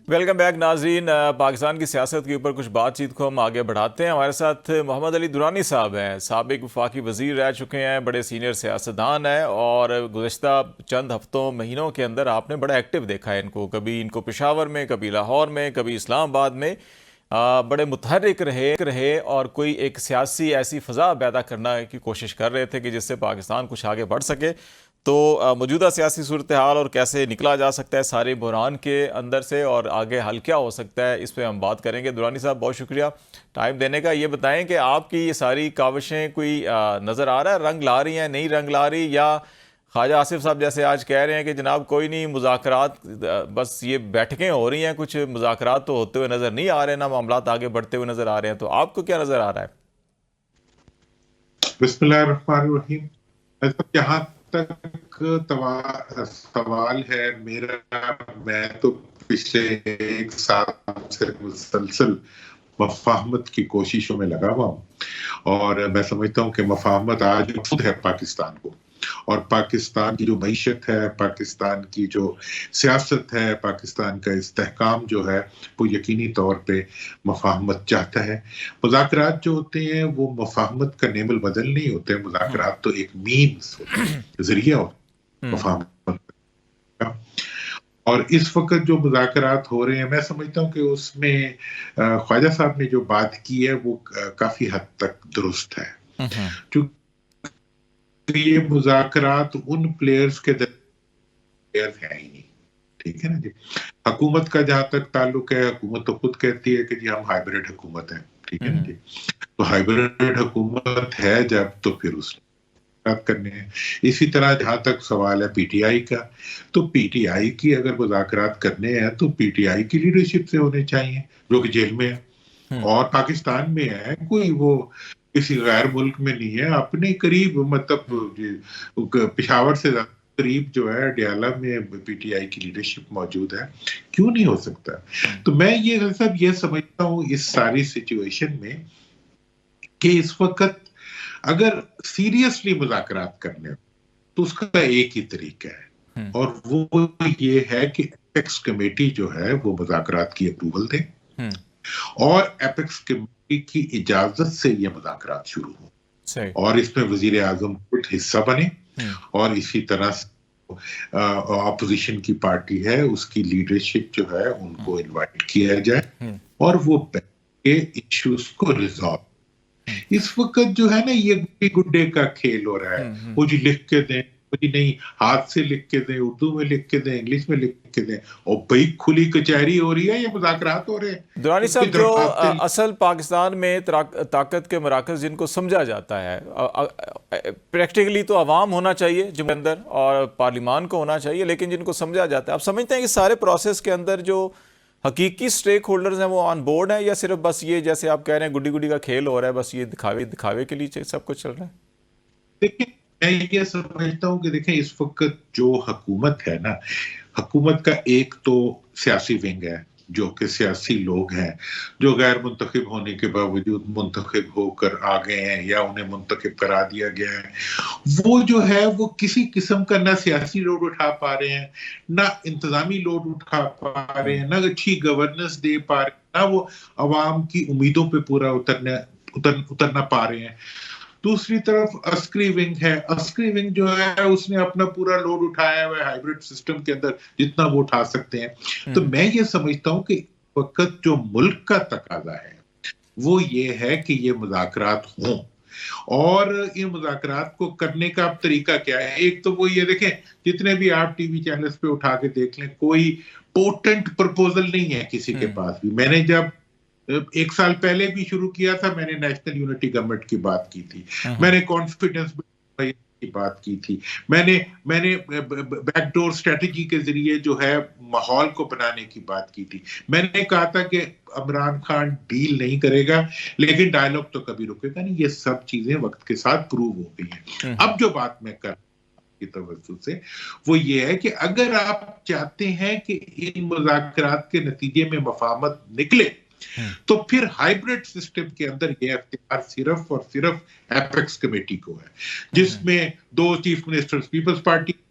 Welcome back ناظرین، پاکستان کی سیاست کے اوپر کچھ بات چیت کو ہم آگے بڑھاتے ہیں۔ ہمارے ساتھ محمد علی درانی صاحب ہیں، سابق وفاقی وزیر رہ چکے ہیں، بڑے سینئر سیاستدان ہیں، اور گزشتہ چند ہفتوں مہینوں کے اندر آپ نے بڑا ایکٹیو دیکھا ہے ان کو، کبھی ان کو پشاور میں، کبھی لاہور میں، کبھی اسلام آباد میں، بڑے متحرک رہے اور کوئی ایک سیاسی ایسی فضا پیدا کرنا کی کوشش کر رہے تھے کہ جس سے پاکستان کچھ آگے بڑھ سکے۔ تو موجودہ سیاسی صورتحال اور کیسے نکلا جا سکتا ہے سارے بحران کے اندر سے، اور آگے حل کیا ہو سکتا ہے، اس پہ ہم بات کریں گے۔ درانی صاحب، بہت شکریہ ٹائم دینے کا۔ یہ بتائیں کہ آپ کی یہ ساری کاوشیں کوئی نظر آ رہا ہے رنگ لا رہی ہیں، نہیں رنگ لا رہی، یا خواجہ آصف صاحب جیسے آج کہہ رہے ہیں کہ جناب کوئی نہیں، مذاکرات بس یہ بیٹھکیں ہو رہی ہیں، کچھ مذاکرات تو ہوتے ہوئے نظر نہیں آ رہے، نہ معاملات آگے بڑھتے ہوئے نظر آ رہے ہیں، تو آپ کو کیا نظر آ رہا ہے؟ بسم اللہ الرحمن الرحیم۔ جہاں تک سوال ہے میرا، میں تو پچھلے ایک سال سے مسلسل مفاہمت کی کوششوں میں لگا ہوا ہوں، اور میں سمجھتا ہوں کہ مفاہمت آج خود ہے پاکستان کو، اور پاکستان کی جو معیشت ہے، پاکستان کی جو سیاست ہے، پاکستان کا استحکام جو ہے، وہ یقینی طور پہ مفاہمت چاہتا ہے۔ مذاکرات جو ہوتے ہیں وہ مفاہمت کا نعم البدل نہیں ہوتے، مذاکرات تو ایک مینس ہوتے ہیں، ذریعہ ہوتے ہیں مفاہمت کا۔ اور اس وقت جو مذاکرات ہو رہے ہیں، میں سمجھتا ہوں کہ اس میں خواجہ صاحب نے جو بات کی ہے وہ کافی حد تک درست ہے، کیونکہ یہ مذاکرات ان پلیئرز کے پلیئرز ہیں ہی نہیں، ٹھیک ہے نا جی۔ حکومت کا جہاں تک تعلق ہے، حکومت تو خود کہتی ہے کہ جی ہم ہائیبریڈ حکومت ہیں، ٹھیک ہے نا جی۔ تو ہائیبریڈ حکومت ہے جب، تو پھر اس بات کرنے ہیں۔ اسی طرح جہاں تک سوال ہے پی ٹی آئی کا، تو پی ٹی آئی کی اگر مذاکرات کرنے ہیں تو پی ٹی آئی کی لیڈرشپ سے ہونے چاہیے، جو کہ جیل میں ہے اور پاکستان میں ہے، کوئی وہ کسی غیر ملک میں نہیں ہے، اپنے قریب، مطلب پشاور سے قریب جو ہے ڈیالہ میں پی ٹی آئی کی لیڈرشپ موجود ہے، کیوں نہیں ہو سکتا؟ تو میں یہ سمجھتا ہوں اس ساری سچویشن میں کہ اس وقت اگر سیریسلی مذاکرات کرنے تو اس کا ایک ہی طریقہ ہے، اور وہ یہ ہے کہ ایپیکس کمیٹی جو ہے وہ مذاکرات کی اپروول دے، اور ایپیکس کمیٹی کی اجازت سے یہ مذاکرات شروع ہو، اور اس میں وزیر اعظم خود حصہ بنے، اور اسی طرح اپوزیشن کی پارٹی ہے اس کی لیڈرشپ جو ہے ان کو انوائٹ کیا جائے، اور وہ ایشوز کو ریزالو۔ اس وقت جو ہے نا یہ گڈی گڈے کا کھیل ہو رہا ہے، وہ جی لکھ کے دیں، وہ جی نہیں ہاتھ سے لکھ کے دیں، اردو میں لکھ کے دیں، انگلش میں لکھ کے دیں، اور بھئی کھلی کچہری ہو رہی ہے، یہ مذاکرات ہو رہے ہیں۔ درانی صاحب، جو اصل پاکستان میں طاقت کے مراکز جن کو سمجھا جاتا ہے، پریکٹیکلی تو عوام ہونا چاہیے جو اندر، اور پارلیمان کو ہونا چاہیے، لیکن جن کو سمجھا جاتا ہے، آپ سمجھتے ہیں کہ سارے پروسیس کے اندر جو حقیقی سٹیک ہولڈرز ہیں وہ آن بورڈ ہیں، یا صرف بس یہ جیسے آپ کہہ رہے ہیں گڈی گڈی کا کھیل ہو رہا ہے، بس یہ دکھاوے کے لیے سب کچھ چل رہا ہے؟ دیکھیں، میں یہ سمجھتا ہوں کہ دیکھیں اس وقت جو حکومت ہے نا، حکومت کا ایک تو سیاسی ونگ ہے، جو کہ سیاسی لوگ ہیں جو غیر منتخب ہونے کے باوجود منتخب ہو کر آ گئے ہیں یا انہیں منتخب کرا دیا گیا ہے، وہ جو ہے وہ کسی قسم کا نہ سیاسی لوڈ اٹھا پا رہے ہیں، نہ انتظامی لوڈ اٹھا پا رہے ہیں، نہ اچھی گورننس دے پا رہے ہیں، نہ وہ عوام کی امیدوں پہ پورا اترنا پا رہے ہیں۔ دوسری طرف عسکری ونگ ہے، عسکری ونگ جو ہے اس نے اپنا پورا لوڈ اٹھایا ہوا ہے ہائیبرڈ سسٹم کے اندر جتنا وہ اٹھا سکتے ہیں۔ تو میں یہ سمجھتا ہوں کہ وقت جو ملک کا تقاضا ہے وہ یہ ہے کہ یہ مذاکرات ہوں، اور ان مذاکرات کو کرنے کا اب طریقہ کیا ہے؟ ایک تو وہ یہ دیکھیں، جتنے بھی آپ ٹی وی چینلز پہ اٹھا کے دیکھ لیں، کوئی پوٹنٹ پرپوزل نہیں ہے کسی کے پاس بھی۔ میں نے جب ایک سال پہلے بھی شروع کیا تھا، میں نے نیشنل یونٹی گورنمنٹ کی بات کی تھی، میں نے کانفیڈنس کی بات کی تھی، میں نے بیک ڈور اسٹریٹجی کے ذریعے جو ہے ماحول کو بنانے کی بات کی تھی، میں نے کہا تھا کہ عمران خان ڈیل نہیں کرے گا لیکن ڈائیلاگ تو کبھی رکے گا نہیں۔ یہ سب چیزیں وقت کے ساتھ پروو ہو گئی ہیں۔ اب جو بات میں کر کی توجہ سے وہ یہ ہے کہ اگر آپ چاہتے ہیں کہ ان مذاکرات کے نتیجے میں مفاہمت نکلے تو پھر ہائیبرڈ سسٹم کے اندر یہ اختیار صرف اور صرف ایپیکس کمیٹی کو ہے، جس میں 2 چیف منسٹرز پیپلز پارٹی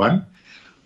1,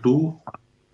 2,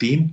3,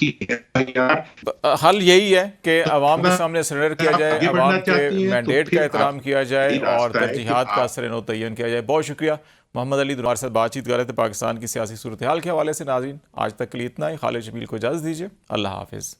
کی FIR حل یہی ہے کہ عوام کے سامنے سرنڈر کیا جائے، آگے عوام بڑھنا کے چاہتی ہیں تو مینڈیٹ کا پھر احترام کیا جائے یہ اور راستہ ہے کہ ترجیحات کا اثر متعین کیا جائے۔ بہت شکریہ محمد علی ہمارے ساتھ بات چیت کر رہے تھے پاکستان کی سیاسی صورتحال کے حوالے سے۔ ناظرین آج تک کے لیے اتنا ہی، خالد جمیل کو اجازت دیجیے، اللہ حافظ۔